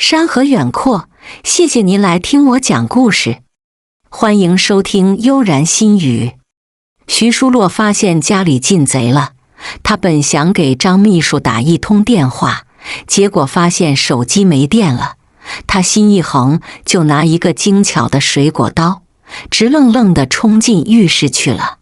山河远阔，谢谢您来听我讲故事。欢迎收听悠然心语。徐书洛发现家里进贼了，他本想给张秘书打一通电话，结果发现手机没电了。他心一横，就拿一个精巧的水果刀，直愣愣地冲进浴室去了。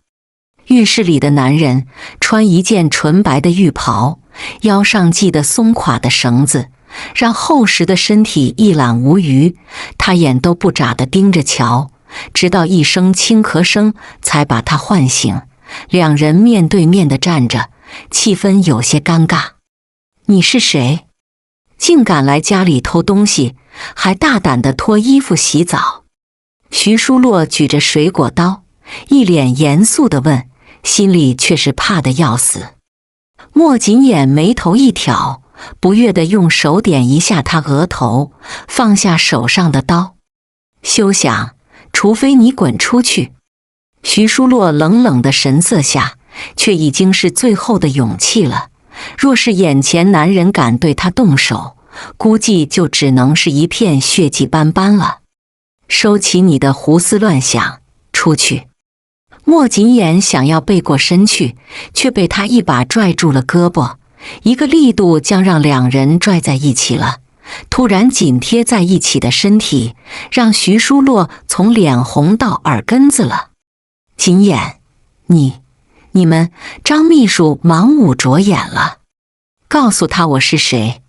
浴室里的男人穿一件纯白的浴袍，腰上系得松垮的绳子，让厚实的身体一览无余。他眼都不眨地盯着瞧，直到一声轻咳声才把他唤醒。两人面对面地站着，气氛有些尴尬。你是谁？竟敢来家里偷东西，还大胆地脱衣服洗澡？徐书洛举着水果刀，一脸严肃地问，心里却是怕得要死。莫锦眼眉头一挑，不悦地用手点一下他额头，放下手上的刀。休想，除非你滚出去。徐书洛冷冷的神色下，却已经是最后的勇气了。若是眼前男人敢对他动手，估计就只能是一片血迹斑斑了。收起你的胡思乱想，出去。莫锦眼想要背过身去，却被他一把拽住了胳膊，一个力度将让两人拽在一起了。突然紧贴在一起的身体，让徐书洛从脸红到耳根子了。锦眼，你们，张秘书忙捂着眼了。告诉他我是谁。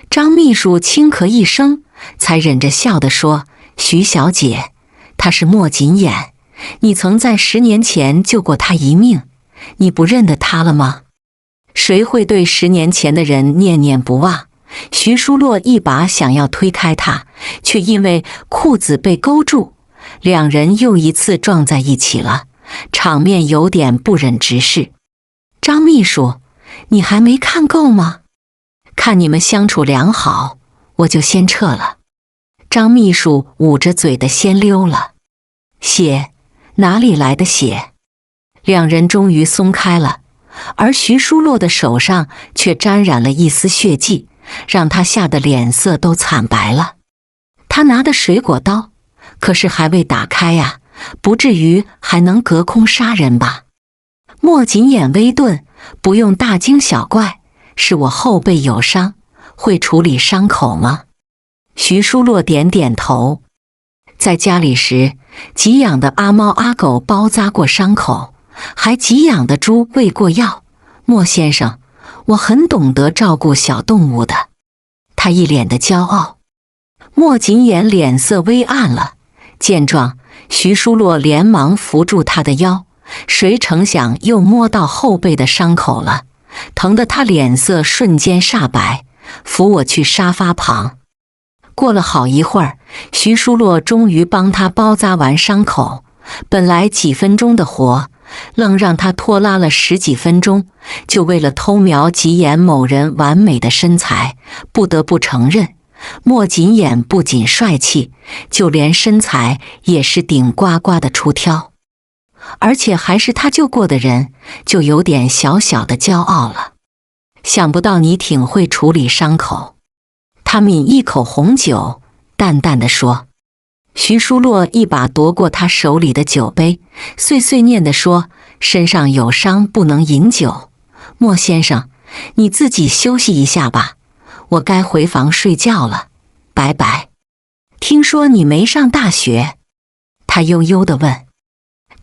张秘书轻咳一声，才忍着笑地说，徐小姐，他是莫锦眼，你曾在10年前救过他一命，你不认得他了吗？谁会对10年前的人念念不忘？徐书洛一把想要推开他，却因为裤子被勾住，两人又一次撞在一起了，场面有点不忍直视。张秘书，你还没看够吗？看你们相处良好，我就先撤了。张秘书捂着嘴的先溜了。血？哪里来的血？两人终于松开了，而徐书洛的手上却沾染了一丝血迹，让他吓得脸色都惨白了。他拿的水果刀，可是还未打开呀，不至于还能隔空杀人吧？莫锦眼微顿，不用大惊小怪，是我后背有伤，会处理伤口吗？徐书洛点点头。在家里时，给养的阿猫阿狗包扎过伤口，还给养的猪喂过药。莫先生，我很懂得照顾小动物的。他一脸的骄傲。莫锦眼脸色微暗了，见状，徐书洛连忙扶住他的腰，谁成想又摸到后背的伤口了，疼得他脸色瞬间煞白，扶我去沙发旁。过了好一会儿，徐书洛终于帮他包扎完伤口，本来几分钟的活，愣让他拖拉了10几分钟，就为了偷瞄几眼某人完美的身材。不得不承认，莫锦眼不仅帅气，就连身材也是顶呱呱的出挑，而且还是他救过的人，就有点小小的骄傲了。想不到你挺会处理伤口。他抿一口红酒，淡淡地说。徐书洛一把夺过他手里的酒杯，碎碎念地说，身上有伤不能饮酒。莫先生，你自己休息一下吧，我该回房睡觉了，拜拜。听说你没上大学？他悠悠地问。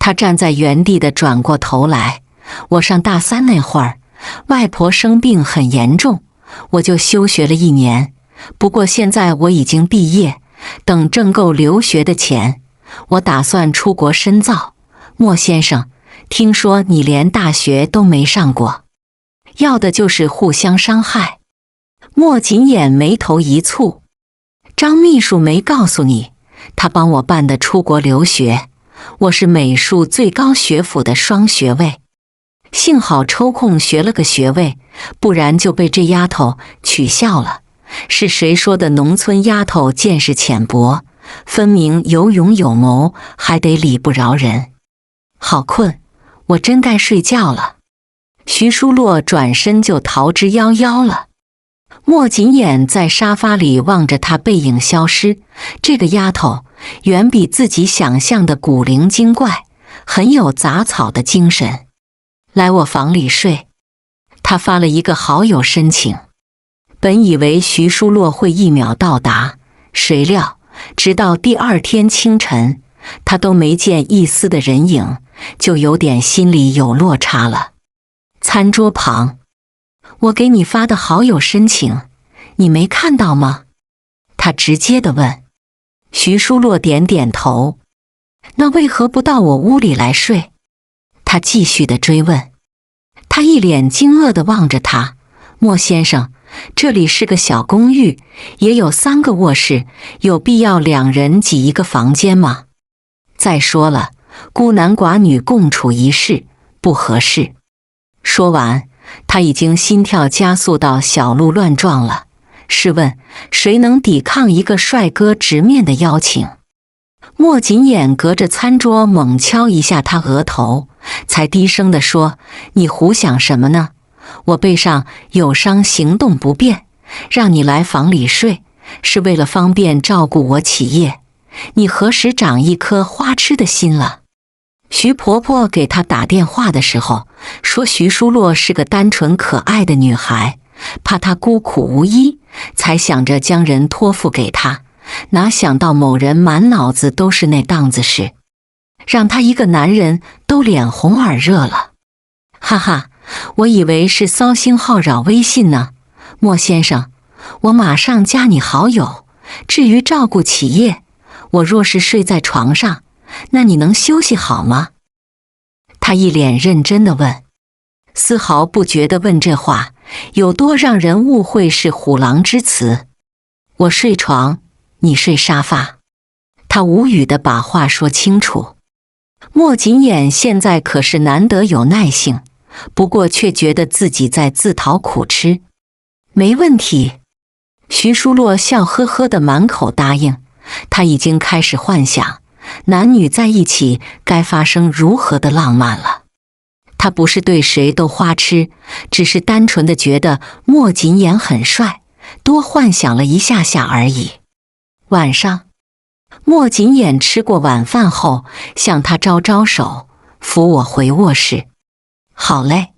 他站在原地的转过头来，我上大3那会儿，外婆生病很严重，我就休学了1年。不过现在我已经毕业，等挣够留学的钱，我打算出国深造。莫先生，听说你连大学都没上过，要的就是互相伤害。莫锦眼眉头一蹙。张秘书没告诉你，他帮我办的出国留学，我是美术最高学府的双学位，幸好抽空学了个学位，不然就被这丫头取笑了。是谁说的农村丫头见识浅薄，分明有勇有谋，还得理不饶人。好困，我真该睡觉了。徐书洛转身就逃之夭夭了。莫锦眼在沙发里望着他背影消失，这个丫头远比自己想象的古灵精怪，很有杂草的精神。来我房里睡。他发了一个好友申请。本以为徐淑洛会一秒到达，谁料直到第二天清晨，他都没见一丝的人影，就有点心里有落差了。餐桌旁，我给你发的好友申请，你没看到吗？他直接地问。徐淑洛点点头。那为何不到我屋里来睡？他继续地追问。他一脸惊愕地望着他。莫先生，这里是个小公寓，也有3个卧室，有必要2人挤一个房间吗？再说了，孤男寡女共处一室，不合适。说完，他已经心跳加速到小鹿乱撞了。试问，谁能抵抗一个帅哥直面的邀请？莫锦眼隔着餐桌猛敲一下他额头，才低声地说：你胡想什么呢？我背上有伤，行动不便，让你来房里睡，是为了方便照顾我起夜。你何时长一颗花痴的心了？徐婆婆给她打电话的时候说，徐淑洛是个单纯可爱的女孩，怕她孤苦无依，才想着将人托付给她，哪想到某人满脑子都是那档子事，让她一个男人都脸红耳热了。哈哈，我以为是骚星号扰微信呢。莫先生，我马上加你好友。至于照顾起夜，我若是睡在床上，那你能休息好吗？他一脸认真地问，丝毫不觉得问这话有多让人误会是虎狼之词。我睡床，你睡沙发。他无语地把话说清楚。莫锦眼现在可是难得有耐性，不过却觉得自己在自讨苦吃。没问题。徐淑洛笑呵呵地满口答应。他已经开始幻想男女在一起该发生如何的浪漫了。他不是对谁都花痴，只是单纯的觉得莫锦眼很帅，多幻想了一下下而已。晚上，莫锦眼吃过晚饭后向他招招手，扶我回卧室。好嘞。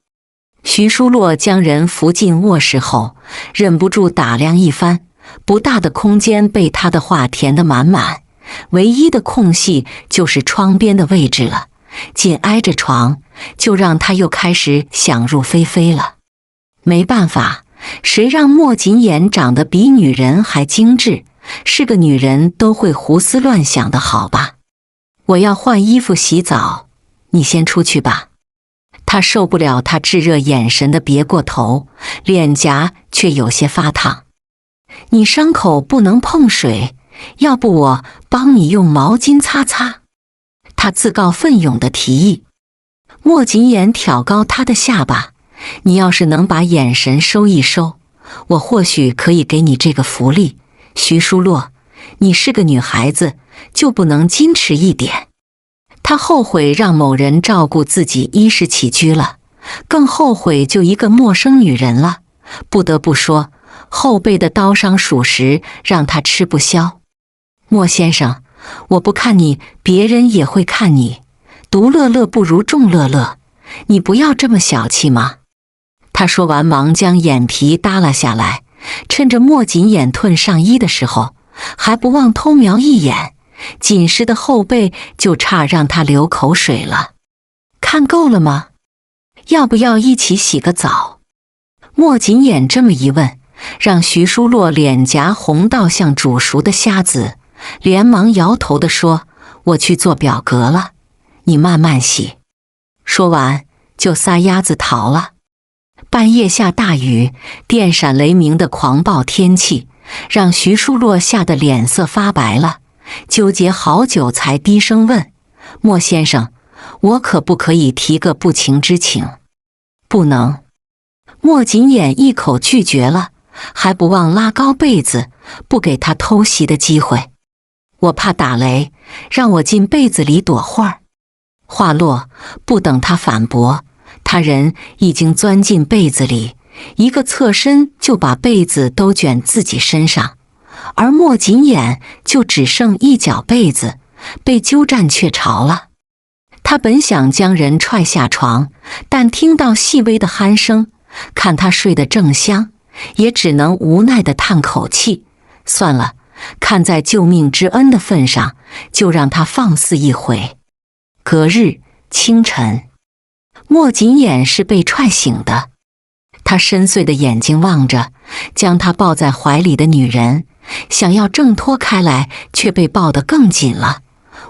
徐淑洛将人扶进卧室后，忍不住打量一番，不大的空间被他的话填得满满，唯一的空隙就是窗边的位置了，紧挨着床，就让他又开始想入非非了。没办法，谁让莫锦眼长得比女人还精致，是个女人都会胡思乱想的好吧。我要换衣服洗澡，你先出去吧。他受不了他炙热眼神的别过头，脸颊却有些发烫。你伤口不能碰水，要不我帮你用毛巾擦擦。他自告奋勇地提议。莫锦眼挑高他的下巴，你要是能把眼神收一收，我或许可以给你这个福利。徐淑洛，你是个女孩子，就不能矜持一点？他后悔让某人照顾自己衣食起居了，更后悔就一个陌生女人了。不得不说，后背的刀伤属实让他吃不消。莫先生，我不看你，别人也会看你。独乐乐不如众乐乐，你不要这么小气嘛。他说完忙将眼皮耷拉下来，趁着莫锦眼褪上衣的时候，还不忘偷瞄一眼，紧实的后背就差让他流口水了。看够了吗？要不要一起洗个澡？莫锦眼这么一问，让徐淑洛脸颊红到像煮熟的虾子，连忙摇头地说，我去做表格了，你慢慢洗。说完就撒丫子逃了。半夜下大雨，电闪雷鸣的狂暴天气让徐淑洛吓得脸色发白了，纠结好久才低声问，莫先生，我可不可以提个不情之请？不能。莫锦眼一口拒绝了，还不忘拉高被子，不给他偷袭的机会。我怕打雷，让我进被子里躲会儿。话落，不等他反驳，他人已经钻进被子里，一个侧身就把被子都卷自己身上，而莫锦眼就只剩一角被子，被鸠占鹊巢了。他本想将人踹下床，但听到细微的鼾声，看他睡得正香，也只能无奈地叹口气，算了，看在救命之恩的份上，就让他放肆一回。隔日清晨，莫锦眼是被踹醒的，他深邃的眼睛望着将他抱在怀里的女人，想要挣脱开来，却被抱得更紧了。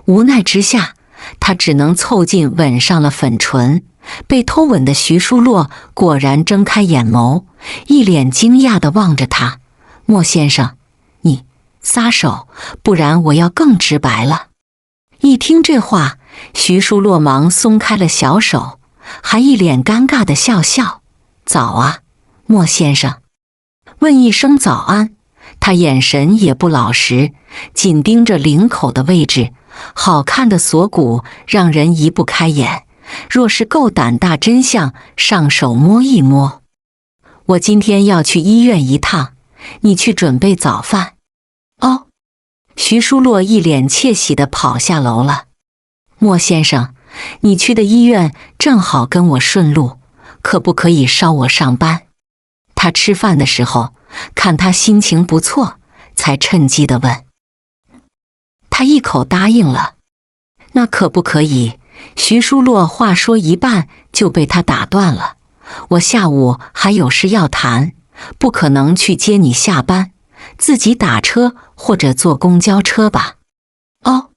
无奈之下，他只能凑近吻上了粉唇。被偷吻的徐淑洛果然睁开眼眸，一脸惊讶地望着他。莫先生，你撒手，不然我要更直白了。一听这话，徐淑洛忙松开了小手，还一脸尴尬地笑笑。早啊，莫先生。问一声早安，他眼神也不老实，紧盯着领口的位置，好看的锁骨让人移不开眼。若是够胆大真相，上手摸一摸。我今天要去医院一趟，你去准备早饭。哦，徐淑洛一脸窃喜地跑下楼了。莫先生，你去的医院正好跟我顺路，可不可以捎我上班？他吃饭的时候，看他心情不错，才趁机地问。他一口答应了。那可不可以？徐淑洛话说一半就被他打断了。我下午还有事要谈，不可能去接你下班，自己打车或者坐公交车吧。哦，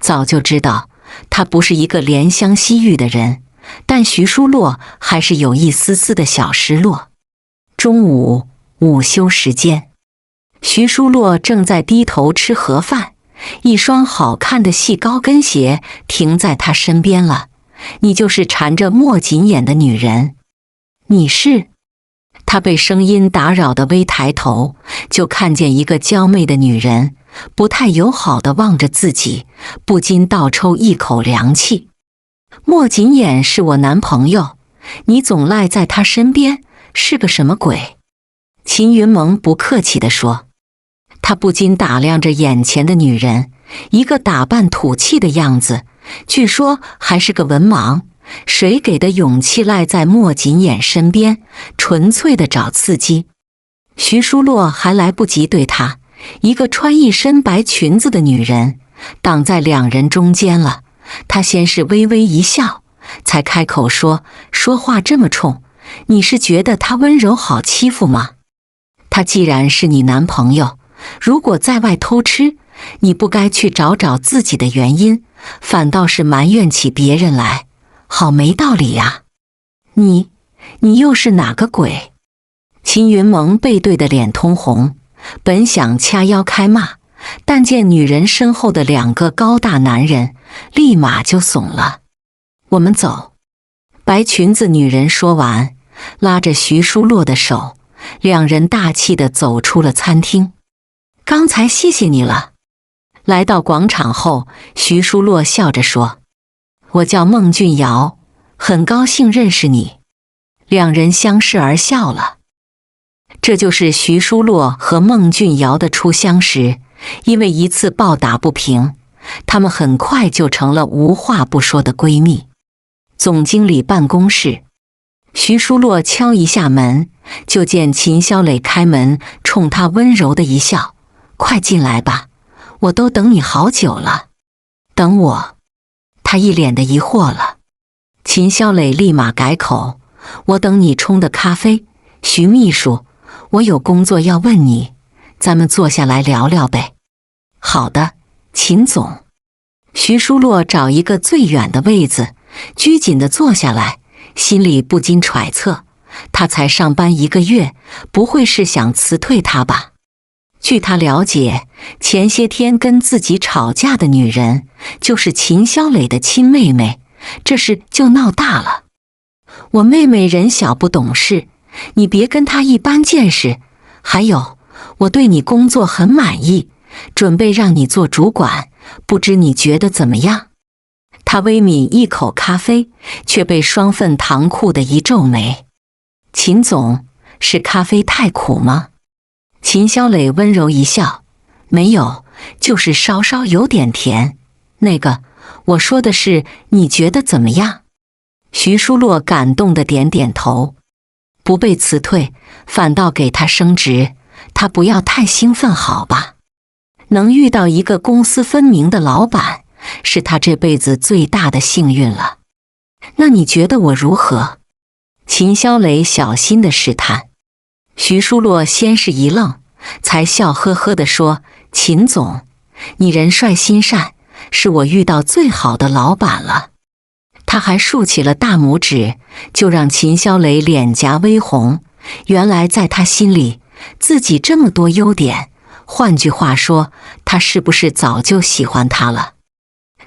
早就知道他不是一个怜香惜玉的人，但徐淑洛还是有一丝丝的小失落。中午午休时间，徐淑洛正在低头吃盒饭，一双好看的细高跟鞋停在他身边了。你就是缠着莫锦眼的女人。你是？他被声音打扰的微抬头，就看见一个娇媚的女人不太友好地望着自己，不禁倒抽一口凉气。莫锦眼是我男朋友，你总赖在他身边，是个什么鬼？秦云萌不客气地说。他不禁打量着眼前的女人，一个打扮土气的样子，据说还是个文盲。谁给的勇气赖在莫锦眼身边，纯粹的找刺激？徐淑洛还来不及对他，一个穿一身白裙子的女人挡在两人中间了。他先是微微一笑，才开口说话这么冲，你是觉得他温柔好欺负吗？他既然是你男朋友，如果在外偷吃，你不该去找自己的原因，反倒是埋怨起别人来，好没道理呀。你又是哪个鬼？秦云萌背对的脸通红，本想掐腰开骂，但见女人身后的两个高大男人，立马就怂了。我们走。白裙子女人说完，拉着徐淑洛的手，两人大气地走出了餐厅。刚才谢谢你了。来到广场后，徐淑洛笑着说，我叫孟俊尧，很高兴认识你。两人相视而笑了。这就是徐淑洛和孟俊尧的初相识，因为一次暴打不平，他们很快就成了无话不说的闺蜜。总经理办公室，徐淑洛敲一下门，就见秦霄磊开门，冲他温柔的一笑，快进来吧，我都等你好久了。等我？他一脸的疑惑了。秦霄磊立马改口，我等你冲的咖啡。徐秘书，我有工作要问你，咱们坐下来聊聊呗。好的，秦总。徐淑洛找一个最远的位子，拘谨地坐下来，心里不禁揣测，他才上班1个月，不会是想辞退他吧？据他了解，前些天跟自己吵架的女人就是秦霄磊的亲妹妹，这事就闹大了。我妹妹人小不懂事，你别跟她一般见识。还有，我对你工作很满意，准备让你做主管，不知你觉得怎么样？他微抿一口咖啡，却被双份糖裤的一皱眉。秦总，是咖啡太苦吗？秦小磊温柔一笑，没有，就是稍稍有点甜。那个，我说的是你觉得怎么样？徐淑洛感动的点点头，不被辞退，反倒给他升职，他不要太兴奋好吧？能遇到一个公私分明的老板，是他这辈子最大的幸运了。那你觉得我如何？秦小磊小心地试探。徐淑洛先是一愣，才笑呵呵地说：秦总，你人帅心善，是我遇到最好的老板了。他还竖起了大拇指，就让秦小磊脸颊微红。原来在他心里，自己这么多优点，换句话说，他是不是早就喜欢他了？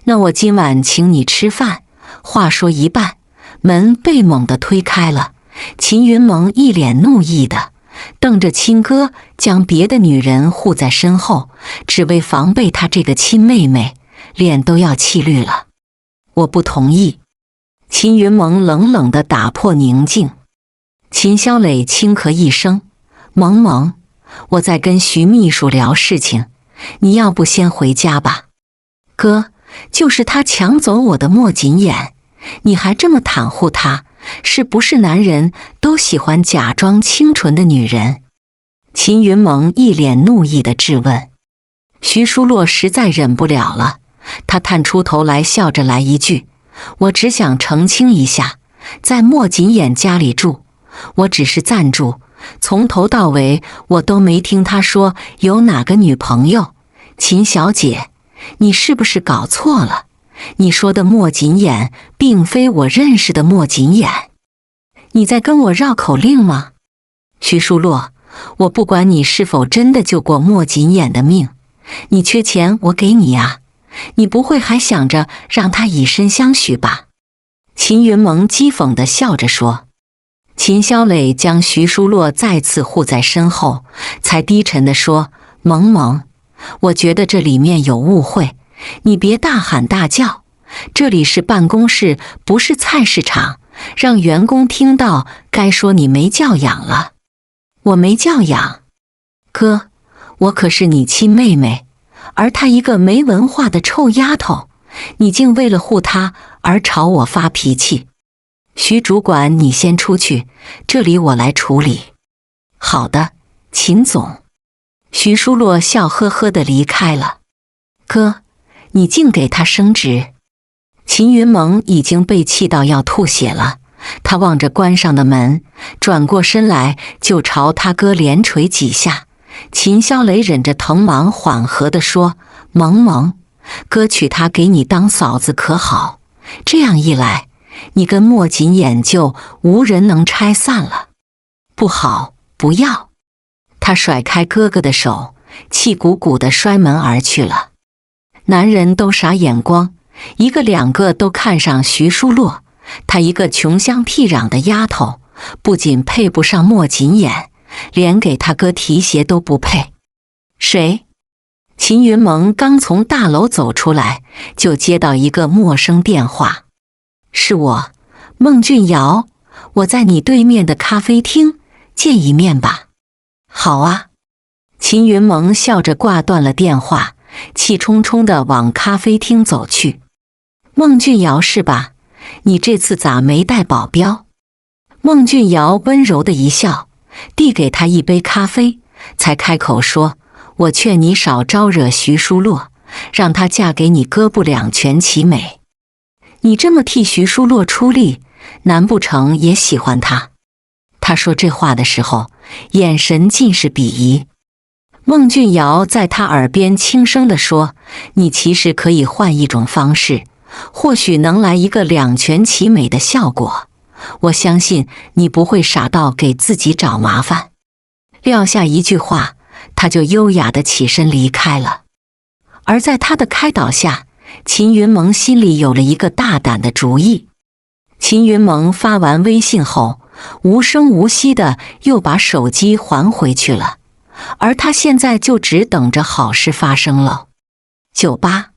那我今晚请你吃饭。话说一半，门被猛地推开了，秦云萌一脸怒意的瞪着亲哥，将别的女人护在身后，只为防备他这个亲妹妹，脸都要气绿了。我不同意。秦云萌冷冷地打破宁静。秦小磊轻咳一声，萌萌，我在跟徐秘书聊事情，你要不先回家吧。哥，就是他抢走我的莫锦眼，你还这么袒护他，是不是男人都喜欢假装清纯的女人？秦云萌一脸怒意地质问。徐淑洛实在忍不了了，他探出头来，笑着来一句：我只想澄清一下，在莫锦眼家里住，我只是暂住，从头到尾我都没听他说有哪个女朋友。秦小姐，你是不是搞错了？你说的莫锦眼并非我认识的莫锦眼，你在跟我绕口令吗？徐淑洛，我不管你是否真的救过莫锦眼的命，你缺钱我给你啊，你不会还想着让他以身相许吧？秦云萌讥讽地笑着说。秦小磊将徐淑洛再次护在身后，才低沉地说：萌萌，我觉得这里面有误会，你别大喊大叫，这里是办公室，不是菜市场，让员工听到该说你没教养了。我没教养？哥，我可是你亲妹妹，而她一个没文化的臭丫头，你竟为了护她而朝我发脾气。徐主管，你先出去，这里我来处理。好的，秦总。徐淑洛笑呵呵地离开了。哥，你竟给他升职。秦云萌已经被气到要吐血了，他望着关上的门，转过身来就朝他哥连捶几下。秦小磊忍着疼忙缓和地说：萌萌，哥娶她给你当嫂子可好？这样一来，你跟莫锦眼就无人能拆散了。不好，不要！他甩开哥哥的手，气鼓鼓地摔门而去了。男人都傻眼光，一个两个都看上徐淑洛，她一个穷乡僻壤的丫头，不仅配不上莫锦眼，连给他哥提鞋都不配。谁？秦云萌刚从大楼走出来，就接到一个陌生电话。是我，孟俊尧，我在你对面的咖啡厅，见一面吧。好啊。秦云萌笑着挂断了电话，气冲冲地往咖啡厅走去。孟俊尧是吧？你这次咋没带保镖？孟俊尧温柔的一笑，递给他一杯咖啡，才开口说：我劝你少招惹徐淑洛，让她嫁给你哥不两全其美。你这么替徐淑洛出力，难不成也喜欢她？他说这话的时候，眼神尽是鄙夷。孟俊尧在他耳边轻声地说：你其实可以换一种方式，或许能来一个两全其美的效果。我相信你不会傻到给自己找麻烦。撂下一句话，他就优雅地起身离开了。而在他的开导下，秦云萌心里有了一个大胆的主意。秦云萌发完微信后，无声无息地又把手机还回去了，而他现在就只等着好事发生了。酒吧，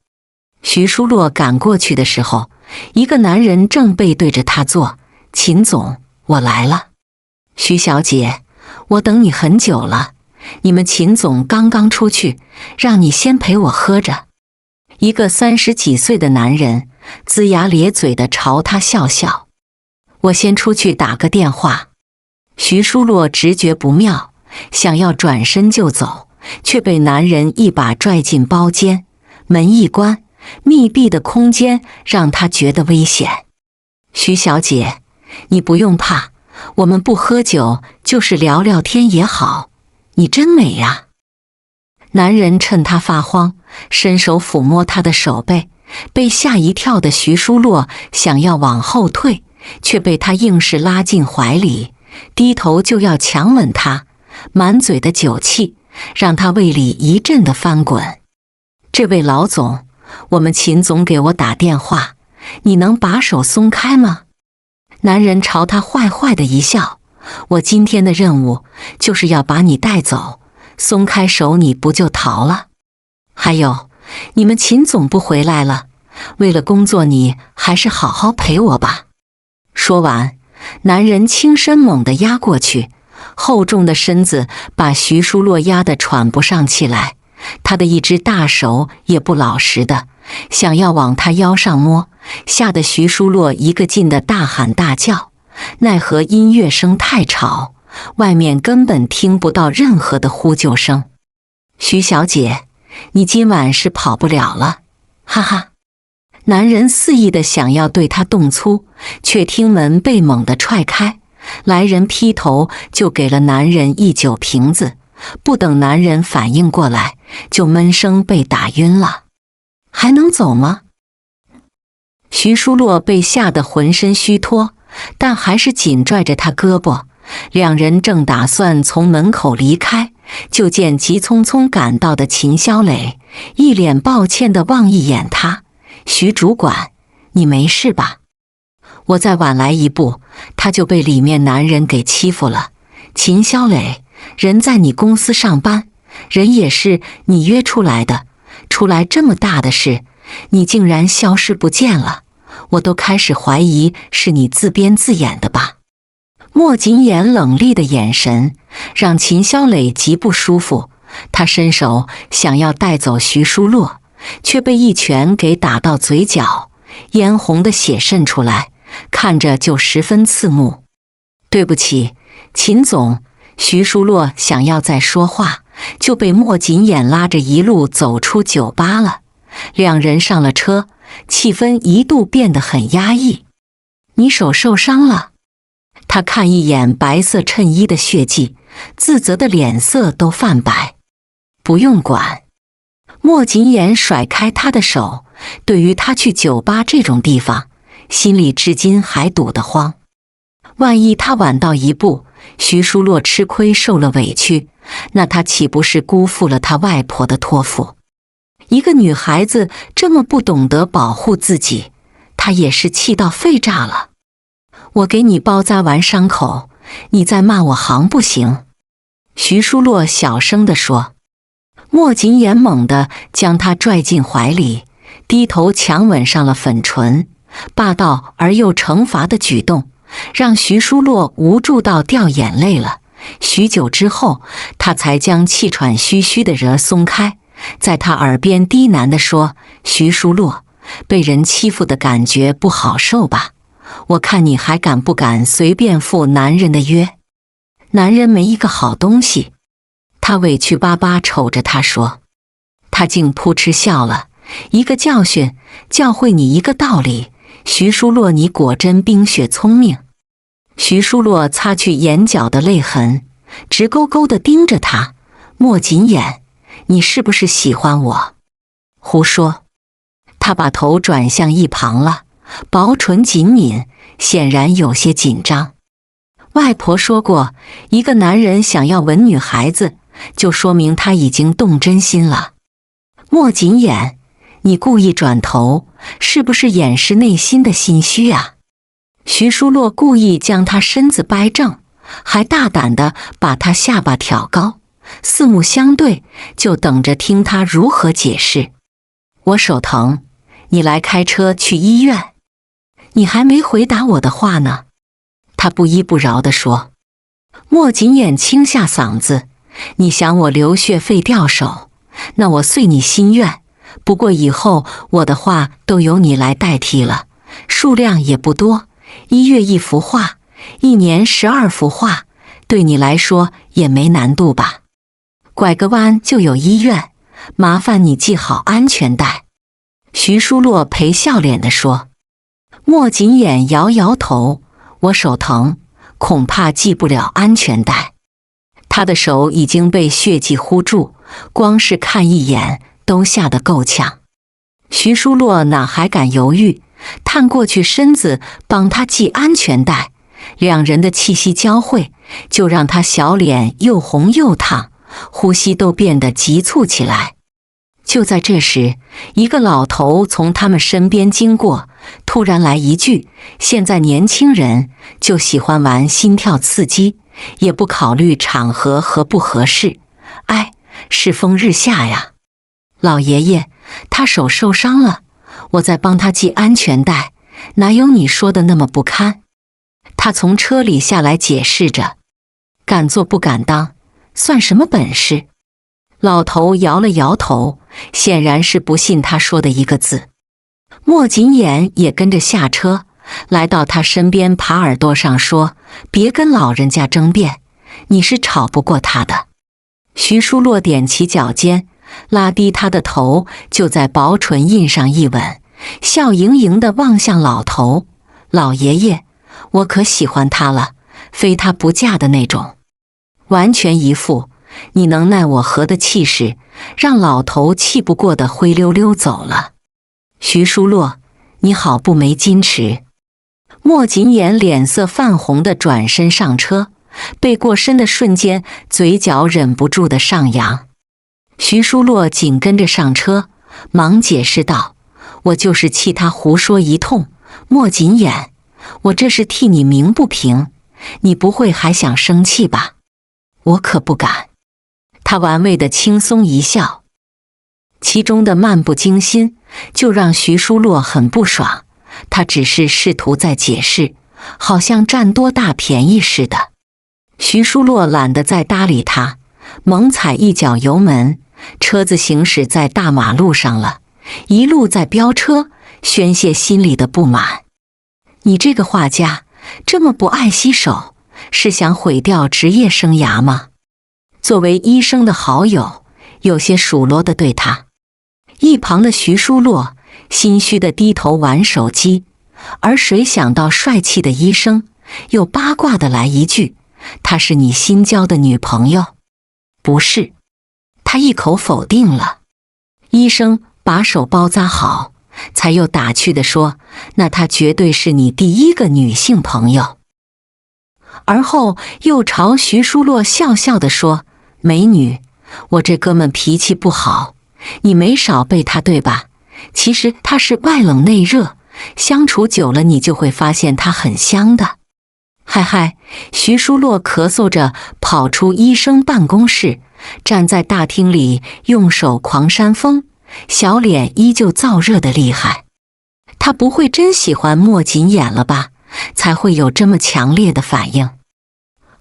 徐淑洛赶过去的时候，一个男人正背对着他坐。秦总，我来了。徐小姐，我等你很久了，你们秦总刚刚出去，让你先陪我喝着。一个30几岁的男人龇牙咧嘴地朝他笑笑。我先出去打个电话。徐书洛直觉不妙，想要转身就走，却被男人一把拽进包间，门一关，密闭的空间让他觉得危险。徐小姐，你不用怕，我们不喝酒，就是聊聊天也好，你真美呀。男人趁他发慌，伸手抚摸他的手背，被吓一跳的徐书洛想要往后退，却被他硬是拉进怀里，低头就要强吻他，满嘴的酒气让他胃里一阵的翻滚。这位老总，我们秦总给我打电话，你能把手松开吗？男人朝他坏坏的一笑，我今天的任务就是要把你带走，松开手你不就逃了？还有，你们秦总不回来了，为了工作你还是好好陪我吧。说完，男人轻身猛地压过去，厚重的身子把徐书洛压得喘不上气来，他的一只大手也不老实的想要往他腰上摸，吓得徐书洛一个劲的大喊大叫，奈何音乐声太吵，外面根本听不到任何的呼救声。徐小姐，你今晚是跑不了了，哈哈。男人肆意的想要对他动粗，却听门被猛地踹开，来人劈头就给了男人一酒瓶子，不等男人反应过来，就闷声被打晕了。还能走吗？徐书洛被吓得浑身虚脱，但还是紧拽着他胳膊。两人正打算从门口离开，就见急匆匆赶到的秦霄磊一脸抱歉地望一眼他。徐主管，你没事吧？我再晚来一步，他就被里面男人给欺负了。秦霄磊，人在你公司上班，人也是你约出来的，出来这么大的事，你竟然消失不见了，我都开始怀疑是你自编自演的吧。莫锦言冷厉的眼神让秦霄磊极不舒服，他伸手想要带走徐书洛，却被一拳给打到嘴角，嫣红的血渗出来，看着就十分刺目。对不起，秦总。徐书洛想要再说话，就被莫锦眼拉着一路走出酒吧了。两人上了车，气氛一度变得很压抑。你手受伤了？他看一眼白色衬衣的血迹，自责的脸色都泛白。不用管。莫锦眼甩开他的手，对于他去酒吧这种地方，心里至今还堵得慌。万一他晚到一步，徐书洛吃亏受了委屈，那他岂不是辜负了他外婆的托付？一个女孩子这么不懂得保护自己，他也是气到肺炸了。我给你包扎完伤口，你再骂我行不行？徐书洛小声地说。莫锦眼猛地将他拽进怀里，低头强吻上了粉唇，霸道而又惩罚的举动让徐书洛无助到掉眼泪了。许久之后，他才将气喘吁吁的人松开，在他耳边低喃地说：徐书洛，被人欺负的感觉不好受吧？我看你还敢不敢随便赴男人的约？男人没一个好东西。他委屈巴巴瞅着他说。他竟扑哧笑了。一个教训，教会你一个道理，徐书洛，你果真冰雪聪明。徐书洛擦去眼角的泪痕，直勾勾地盯着他。莫锦眼，你是不是喜欢我？胡说。他把头转向一旁了，薄唇紧抿，显然有些紧张。外婆说过，一个男人想要吻女孩子，就说明他已经动真心了。莫锦眼，你故意转头，是不是掩饰内心的心虚啊？徐书洛故意将他身子掰正，还大胆地把他下巴挑高，四目相对，就等着听他如何解释。我手疼，你来开车去医院。你还没回答我的话呢。他不依不饶地说。莫锦眼清下嗓子：“你想我流血费掉手，那我遂你心愿。不过以后我的画都由你来代替了，数量也不多，1月1幅画，1年12幅画，对你来说也没难度吧？拐个弯就有医院，麻烦你系好安全带。”徐书洛陪笑脸地说。莫锦眼摇摇头：“我手疼，恐怕系不了安全带。”他的手已经被血迹糊住，光是看一眼都吓得够呛。徐书洛哪还敢犹豫，探过去身子帮他系安全带，两人的气息交汇，就让他小脸又红又烫，呼吸都变得急促起来。就在这时，一个老头从他们身边经过，突然来一句：“现在年轻人就喜欢玩心跳刺激，也不考虑场合合不合适。哎，世风日下呀！老爷爷，他手受伤了，我在帮他系安全带，哪有你说的那么不堪？”他从车里下来解释着：“敢做不敢当，算什么本事？”老头摇了摇头，显然是不信他说的一个字。莫锦眼也跟着下车，来到他身边，爬耳朵上说：“别跟老人家争辩，你是吵不过他的。”徐书洛踮起脚尖，拉低他的头，就在薄唇印上一吻，笑盈盈地望向老头：“老爷爷，我可喜欢他了，非他不嫁的那种。”完全一副你能奈我何的气势，让老头气不过的灰溜溜走了。徐书洛，你好不没矜持。莫锦眼脸色泛红的转身上车，背过身的瞬间，嘴角忍不住的上扬。徐书洛紧跟着上车，忙解释道：“我就是气他胡说一通，莫锦眼，我这是替你鸣不平，你不会还想生气吧？我可不敢。”他玩味的轻松一笑，其中的漫不经心就让徐书洛很不爽。他只是试图在解释，好像占多大便宜似的。徐书洛懒得再搭理他，猛踩一脚油门，车子行驶在大马路上了，一路在飙车，宣泄心里的不满。你这个画家这么不爱惜手，是想毁掉职业生涯吗？作为医生的好友，有些数落地对他。一旁的徐书洛心虚地低头玩手机，而谁想到帅气的医生又八卦地来一句：“她是你新交的女朋友？”不是，他一口否定了。医生把手包扎好，才又打趣地说：“那她绝对是你第一个女性朋友。”而后又朝徐书洛笑笑地说：“美女，我这哥们脾气不好，你没少背他对吧？其实他是外冷内热，相处久了你就会发现他很香的。”嗨嗨，徐书洛咳嗽着跑出医生办公室，站在大厅里用手狂扇风，小脸依旧燥热的厉害。他不会真喜欢莫锦眼了吧？才会有这么强烈的反应。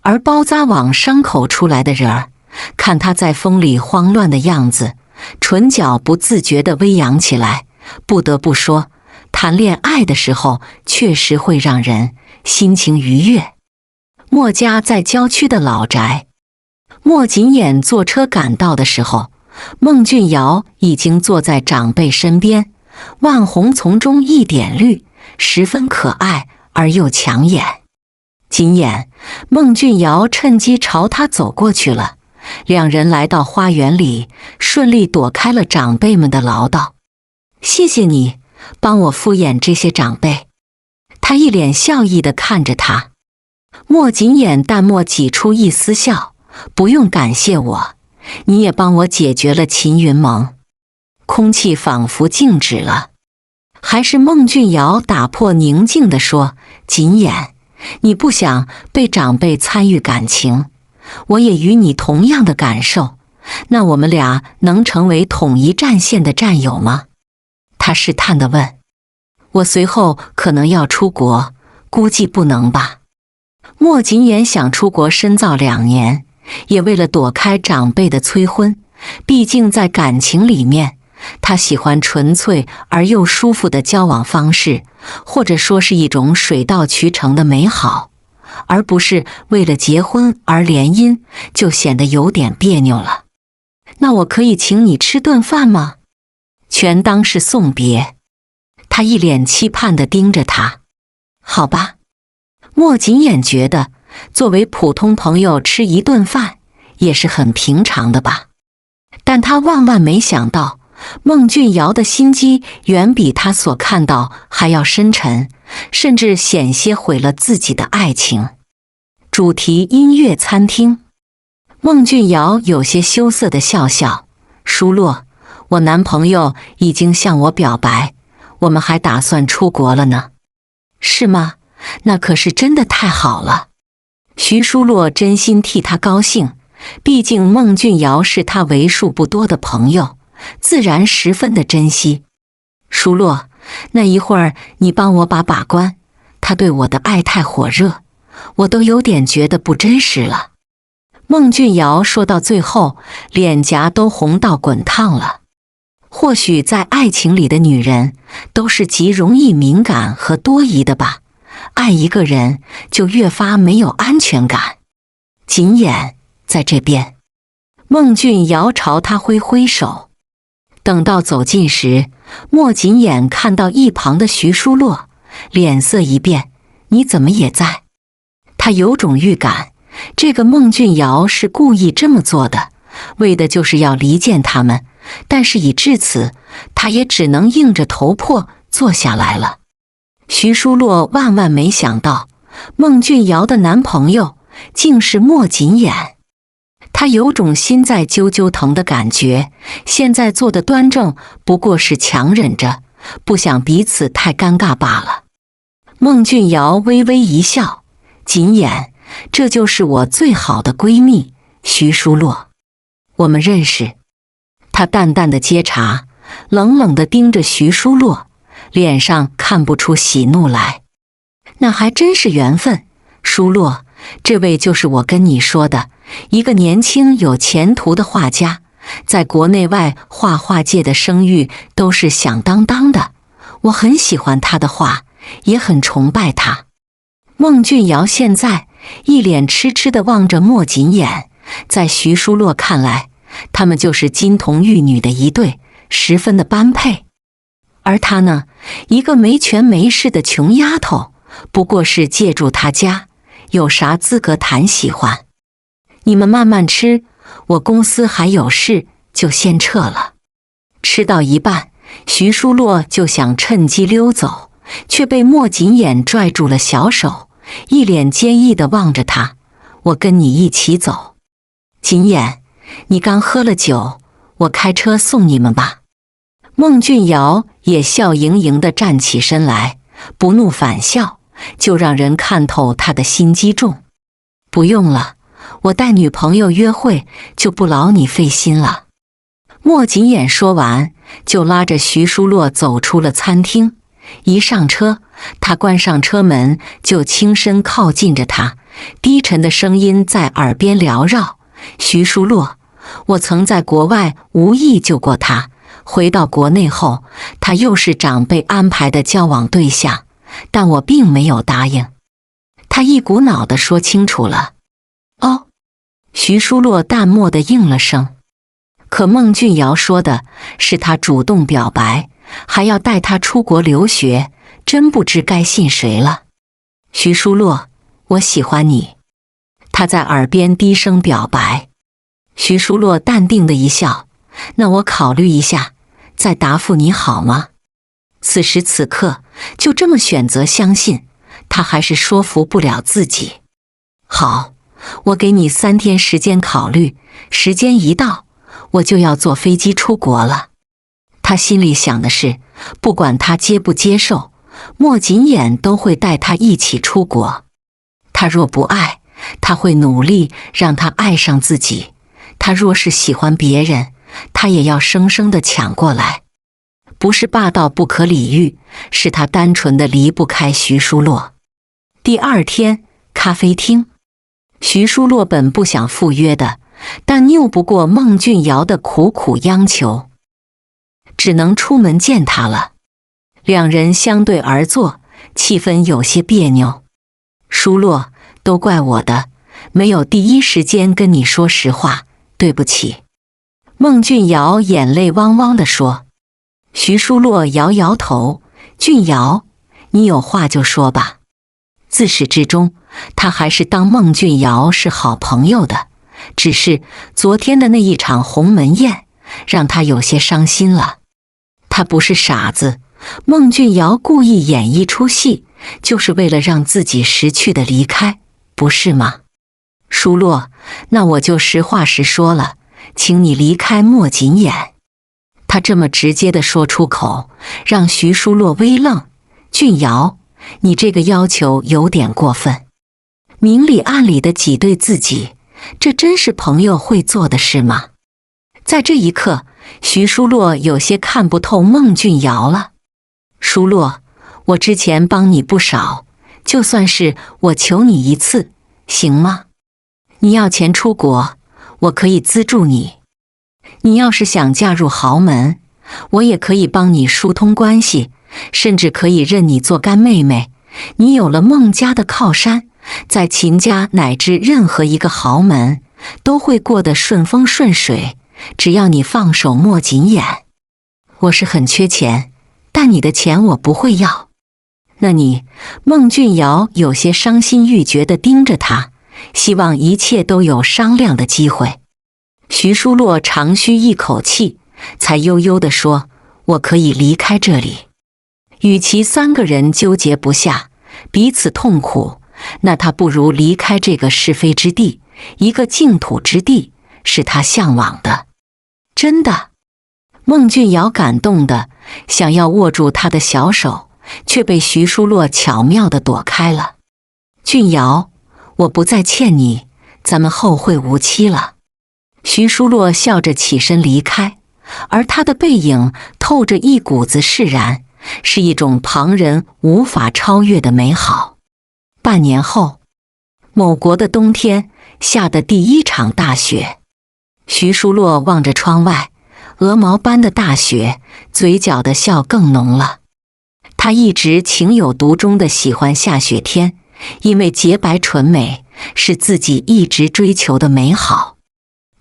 而包扎往伤口出来的人儿，看他在风里慌乱的样子，唇角不自觉地微扬起来。不得不说，谈恋爱的时候确实会让人心情愉悦。莫家在郊区的老宅，莫锦眼坐车赶到的时候，孟俊尧已经坐在长辈身边，万红丛中一点绿，十分可爱而又抢眼。锦眼，孟俊尧趁机朝他走过去了，两人来到花园里，顺利躲开了长辈们的唠叨。谢谢你帮我敷衍这些长辈。他一脸笑意地看着他。莫锦眼淡漠挤出一丝笑，不用感谢我，你也帮我解决了秦云盟。空气仿佛静止了。还是孟俊尧打破宁静地说：锦眼，你不想被长辈参与感情，我也与你同样的感受，那我们俩能成为统一战线的战友吗？他试探地问。我随后可能要出国，估计不能吧。莫锦言想出国深造2年，也为了躲开长辈的催婚。毕竟在感情里面，他喜欢纯粹而又舒服的交往方式，或者说是一种水到渠成的美好，而不是为了结婚而联姻，就显得有点别扭了。那我可以请你吃顿饭吗？全当是送别。他一脸期盼地盯着他。好吧。莫锦言觉得，作为普通朋友吃一顿饭也是很平常的吧。但他万万没想到，孟俊瑶的心机远比他所看到还要深沉，甚至险些毁了自己的爱情。主题音乐餐厅。孟俊瑶有些羞涩地笑笑，舒洛，我男朋友已经向我表白，我们还打算出国了呢。是吗？那可是真的太好了。徐舒洛真心替他高兴，毕竟孟俊瑶是他为数不多的朋友，自然十分的珍惜。舒洛，那一会儿你帮我把关，他对我的爱太火热，我都有点觉得不真实了。孟俊瑶说到最后，脸颊都红到滚烫了。或许在爱情里的女人都是极容易敏感和多疑的吧，爱一个人就越发没有安全感。锦眼在这边。孟俊瑶朝他挥挥手。等到走近时，莫锦眼看到一旁的徐舒洛，脸色一变，你怎么也在？他有种预感，这个孟俊瑶是故意这么做的，为的就是要离间他们，但是已至此，他也只能硬着头破坐下来了。徐舒洛万万没想到，孟俊瑶的男朋友竟是莫锦眼。他有种心在揪揪疼的感觉，现在坐得端正，不过是强忍着，不想彼此太尴尬罢了。孟俊瑶微微一笑，锦眼，这就是我最好的闺蜜徐舒洛，我们认识。他淡淡的接茬，冷冷地盯着徐舒洛，脸上看不出喜怒来。那还真是缘分，舒洛，这位就是我跟你说的，一个年轻有前途的画家，在国内外画画界的声誉都是响当当的，我很喜欢他的画，也很崇拜他。孟俊瑶现在一脸痴痴地望着莫锦眼，在徐舒洛看来，他们就是金童玉女的一对，十分的般配。而他呢，一个没权没势的穷丫头，不过是借住他家，有啥资格谈喜欢？你们慢慢吃，我公司还有事，就先撤了。吃到一半，徐舒洛就想趁机溜走，却被莫锦眼拽住了小手，一脸坚毅地望着他，我跟你一起走。锦眼，你刚喝了酒，我开车送你们吧。孟俊瑶也笑盈盈地站起身来，不怒反笑，就让人看透他的心机重。不用了，我带女朋友约会，就不劳你费心了。莫锦眼说完，就拉着徐舒洛走出了餐厅。一上车，他关上车门，就轻身靠近着他，低沉的声音在耳边缭绕。徐舒洛，我曾在国外无意救过他，回到国内后，他又是长辈安排的交往对象，但我并没有答应。他一股脑地说清楚了。哦，徐舒洛淡漠地应了声。可孟俊瑶说的是他主动表白，还要带他出国留学，真不知该信谁了。徐舒洛，我喜欢你。他在耳边低声表白。徐舒洛淡定的一笑，那我考虑一下，再答复你好吗？此时此刻，就这么选择相信，他还是说服不了自己。好，我给你3天时间考虑，时间一到，我就要坐飞机出国了。他心里想的是，不管他接不接受，莫锦眼都会带他一起出国。他若不爱，他会努力让他爱上自己。他若是喜欢别人，他也要生生地抢过来。不是霸道不可理喻，是他单纯的离不开徐舒洛。第2天咖啡厅。徐书洛本不想赴约的，但拗不过孟俊尧的苦苦央求，只能出门见他了。两人相对而坐，气氛有些别扭。书洛，都怪我的，没有第一时间跟你说实话，对不起。孟俊尧眼泪汪汪地说。徐书洛摇摇头，俊尧，你有话就说吧。自始至终，他还是当孟俊尧是好朋友的，只是昨天的那一场鸿门宴，让他有些伤心了。他不是傻子，孟俊尧故意演一出戏，就是为了让自己识趣的离开，不是吗？书洛，那我就实话实说了，请你离开莫锦眼。他这么直接地说出口，让徐书洛微愣。俊尧，你这个要求有点过分，明里暗里的挤兑自己，这真是朋友会做的事吗？在这一刻，徐书洛有些看不透孟俊尧了。书洛，我之前帮你不少，就算是我求你一次，行吗？你要钱出国，我可以资助你。你要是想嫁入豪门，我也可以帮你疏通关系，甚至可以认你做干妹妹。你有了孟家的靠山，在秦家乃至任何一个豪门，都会过得顺风顺水，只要你放手莫紧眼。我是很缺钱，但你的钱我不会要。那你，孟俊尧有些伤心欲绝地盯着他，希望一切都有商量的机会。徐书洛长吁一口气，才悠悠地说，我可以离开这里。与其三个人纠结不下，彼此痛苦，那他不如离开这个是非之地，一个净土之地，是他向往的。真的。孟俊尧感动的想要握住他的小手，却被徐书洛巧妙地躲开了。俊尧，我不再欠你，咱们后会无期了。徐书洛笑着起身离开，而他的背影透着一股子释然，是一种旁人无法超越的美好。半年后，某国的冬天下的第一场大雪。徐书洛望着窗外，鹅毛般的大雪，嘴角的笑更浓了。他一直情有独钟地喜欢下雪天，因为洁白纯美是自己一直追求的美好。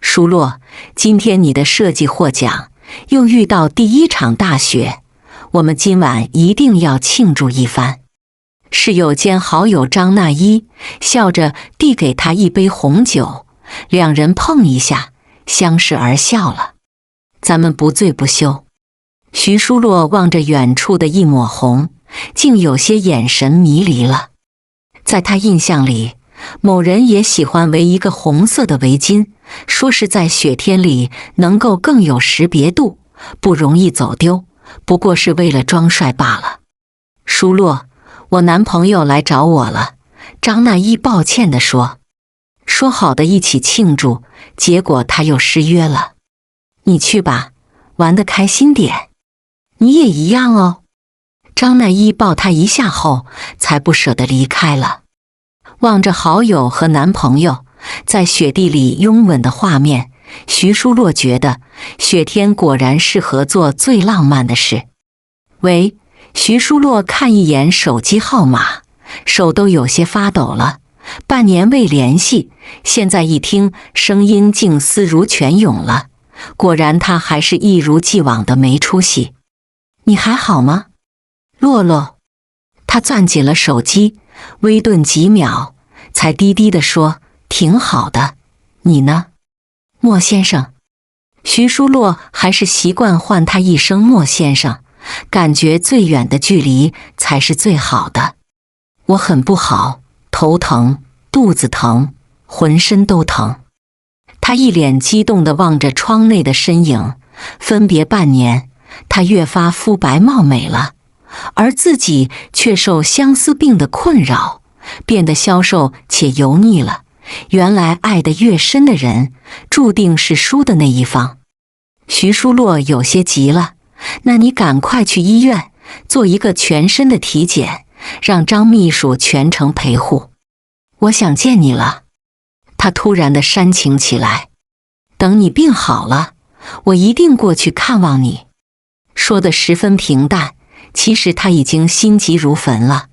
书洛，今天你的设计获奖，又遇到第一场大雪，我们今晚一定要庆祝一番。室友兼好友张娜依笑着递给他一杯红酒，两人碰一下，相视而笑了。咱们不醉不休。徐书洛望着远处的一抹红，竟有些眼神迷离了。在他印象里，某人也喜欢围一个红色的围巾，说是在雪天里能够更有识别度，不容易走丢，不过是为了装帅罢了。书洛，我男朋友来找我了，张娜依抱歉地说。说好的一起庆祝，结果他又失约了。你去吧，玩得开心点。你也一样哦。张娜依抱他一下后，才不舍得离开了。望着好友和男朋友在雪地里拥吻的画面，徐书洛觉得雪天果然适合做最浪漫的事。喂，徐书洛看一眼手机号码，手都有些发抖了。半年未联系，现在一听声音竟思如泉涌了。果然他还是一如既往的没出息。你还好吗，洛洛？他攥紧了手机，微顿几秒，才低低地说，挺好的，你呢，莫先生？徐书洛还是习惯唤他一声莫先生，感觉最远的距离才是最好的。我很不好，头疼，肚子疼，浑身都疼。他一脸激动地望着窗内的身影，分别半年，他越发肤白貌美了，而自己却受相思病的困扰，变得消瘦且油腻了。原来爱得越深的人，注定是输的那一方。徐书洛有些急了，那你赶快去医院做一个全身的体检，让张秘书全程陪护。我想见你了。他突然的煽情起来。等你病好了，我一定过去看望你。说得十分平淡，其实他已经心急如焚了，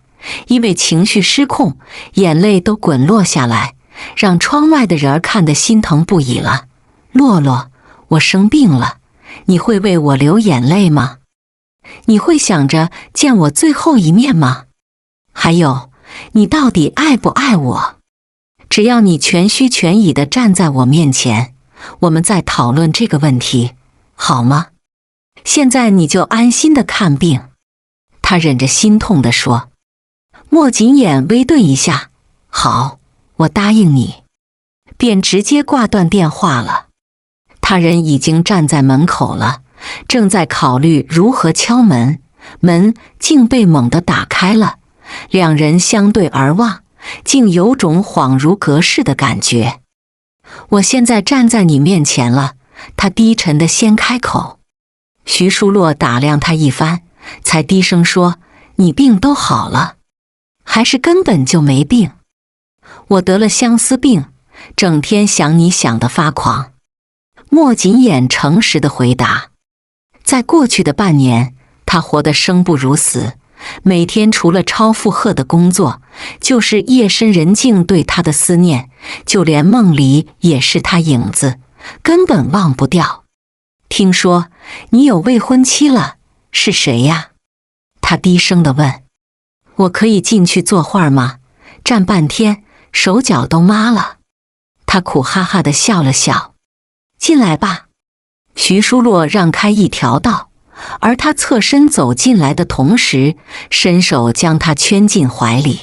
因为情绪失控，眼泪都滚落下来，让窗外的人看得心疼不已了。洛洛，我生病了，你会为我流眼泪吗？你会想着见我最后一面吗？还有，你到底爱不爱我？只要你全虚全意地站在我面前，我们再讨论这个问题，好吗？现在你就安心地看病。他忍着心痛地说。莫锦眼微顿一下，好，我答应你，便直接挂断电话了。他人已经站在门口了，正在考虑如何敲门，门竟被猛地打开了，两人相对而望，竟有种恍如隔世的感觉。我现在站在你面前了，他低沉地先开口。徐淑洛打量他一番，才低声说，你病都好了，还是根本就没病？我得了相思病，整天想你想得发狂。莫锦眼诚实地回答。在过去的半年，他活得生不如死，每天除了超负荷的工作，就是夜深人静对他的思念，就连梦里也是他影子，根本忘不掉。听说你有未婚妻了，是谁呀？他低声地问。我可以进去坐会儿吗？站半天，手脚都麻了。他苦哈哈地笑了笑。进来吧。徐淑洛让开一条道，而他侧身走进来的同时，伸手将他圈进怀里。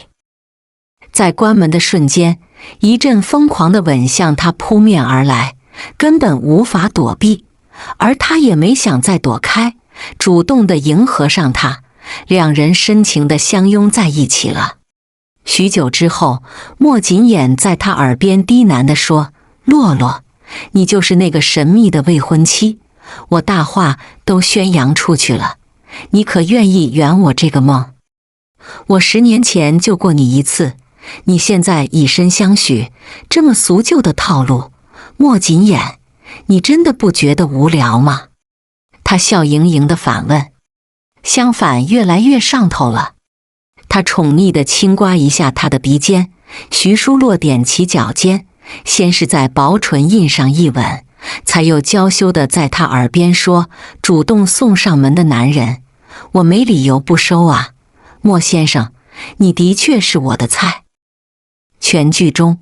在关门的瞬间，一阵疯狂的吻向他扑面而来，根本无法躲避，而他也没想再躲开，主动地迎合上他，两人深情地相拥在一起了。许久之后，莫锦眼在他耳边低喃地说，洛洛，你就是那个神秘的未婚妻，我大话都宣扬出去了，你可愿意圆我这个梦？我10年前救过你一次，你现在以身相许，这么俗旧的套路，莫锦眼，你真的不觉得无聊吗？他笑盈盈地反问。相反，越来越上头了。他宠溺地轻刮一下他的鼻尖，徐淑洛踮起脚尖，先是在薄唇印上一吻，才又娇羞地在他耳边说，主动送上门的男人，我没理由不收啊，莫先生，你的确是我的菜。全剧终。